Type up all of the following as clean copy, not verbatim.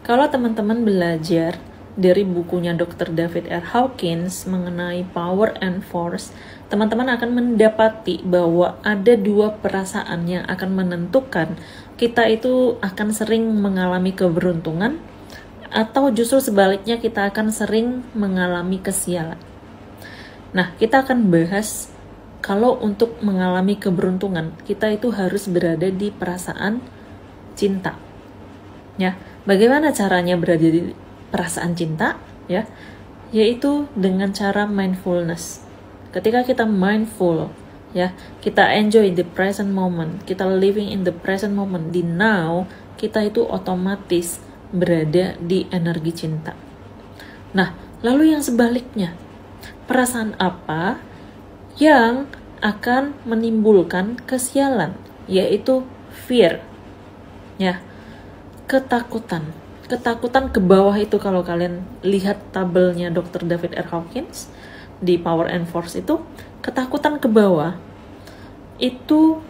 Kalau teman-teman belajar dari bukunya Dr. David R. Hawkins mengenai power and force, teman-teman akan mendapati bahwa ada dua perasaan yang akan menentukan kita itu akan sering mengalami keberuntungan atau justru sebaliknya kita akan sering mengalami kesialan. Nah, kita akan bahas kalau untuk mengalami keberuntungan, kita itu harus berada di perasaan cinta. Ya, bagaimana caranya berada di perasaan cinta? Ya, yaitu dengan cara mindfulness. Ketika kita mindful, ya, kita enjoy the present moment, kita living in the present moment, di now, kita itu otomatis berada di energi cinta. Nah, lalu yang sebaliknya, perasaan apa yang akan menimbulkan kesialan, yaitu fear, ya, ketakutan ke bawah itu. Kalau kalian lihat tabelnya Dr. David R. Hawkins di Power and Force itu, ketakutan ke bawah itu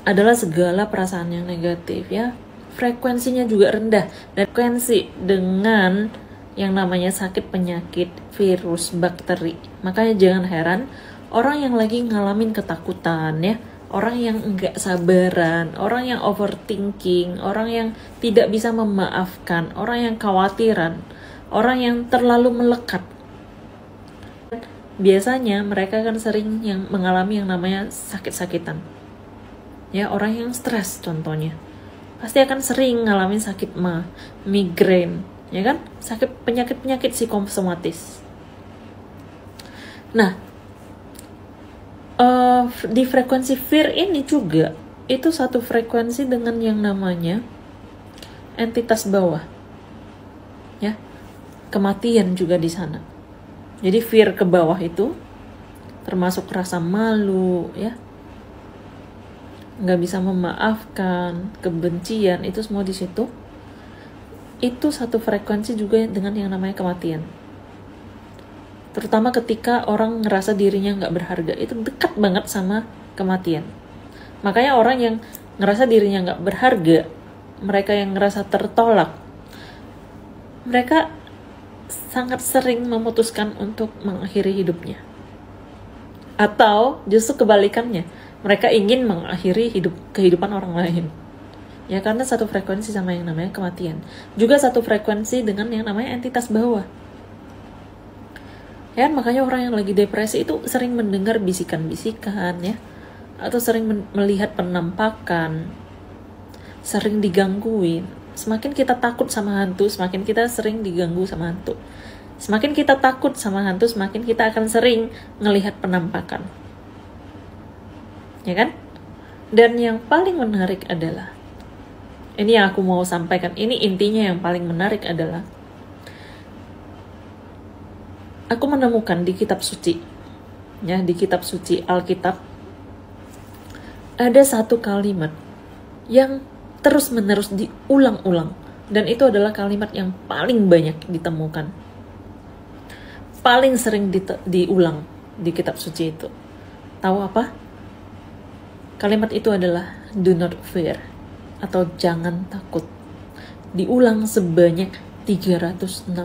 adalah segala perasaan yang negatif, ya, frekuensinya juga rendah, dan frekuensi dengan yang namanya sakit, penyakit, virus, bakteri. Makanya jangan heran orang yang lagi ngalamin ketakutan, ya, orang yang enggak sabaran, orang yang overthinking, orang yang tidak bisa memaafkan, orang yang khawatiran, orang yang terlalu melekat, biasanya mereka kan sering yang mengalami yang namanya sakit-sakitan. Ya, orang yang stres contohnya pasti akan sering ngalamin sakit migrain, ya kan? Sakit penyakit psikosomatis. Nah, di frekuensi fear ini juga itu satu frekuensi dengan yang namanya entitas bawah, ya, kematian juga di sana. Jadi fear ke bawah itu termasuk rasa malu, ya, nggak bisa memaafkan, kebencian, itu semua di situ. Itu satu frekuensi juga dengan yang namanya kematian. Terutama ketika orang ngerasa dirinya nggak berharga, itu dekat banget sama kematian. Makanya orang yang ngerasa dirinya nggak berharga, mereka yang ngerasa tertolak, mereka sangat sering memutuskan untuk mengakhiri hidupnya. Atau justru kebalikannya, mereka ingin mengakhiri kehidupan orang lain. Ya, karena satu frekuensi sama yang namanya kematian. Juga satu frekuensi dengan yang namanya entitas bawah. Ya, makanya orang yang lagi depresi itu sering mendengar bisikan-bisikan, ya, atau sering melihat penampakan, sering digangguin. Semakin kita takut sama hantu, semakin kita sering diganggu sama hantu. Semakin kita takut sama hantu, semakin kita akan sering melihat penampakan. Ya kan? Dan yang paling menarik adalah, ini yang aku mau sampaikan, ini intinya yang paling menarik adalah, aku menemukan di kitab suci, ya, di kitab suci Alkitab, ada satu kalimat yang terus-menerus diulang-ulang, dan itu adalah kalimat yang paling banyak ditemukan, paling sering diulang di kitab suci itu. Tahu apa? Kalimat itu adalah do not fear, atau jangan takut. Diulang sebanyak 365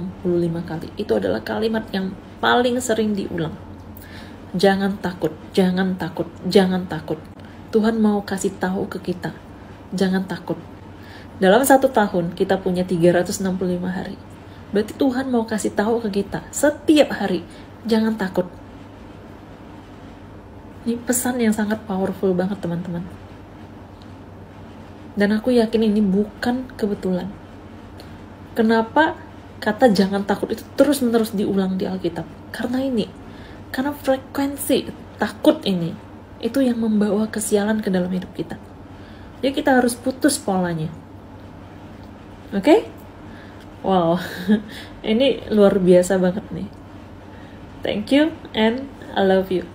kali. Itu adalah kalimat yang paling sering diulang. Jangan takut, jangan takut, jangan takut. Tuhan mau kasih tahu ke kita, jangan takut. Dalam 1 tahun kita punya 365 hari. Berarti Tuhan mau kasih tahu ke kita setiap hari, jangan takut. Ini pesan yang sangat powerful banget, teman-teman. Dan aku yakin ini bukan kebetulan. Kenapa kata jangan takut itu terus-menerus diulang di Alkitab? Karena frekuensi takut ini itu yang membawa kesialan ke dalam hidup kita. Jadi kita harus putus polanya. Oke? Wow, ini luar biasa banget nih. Thank you and I love you.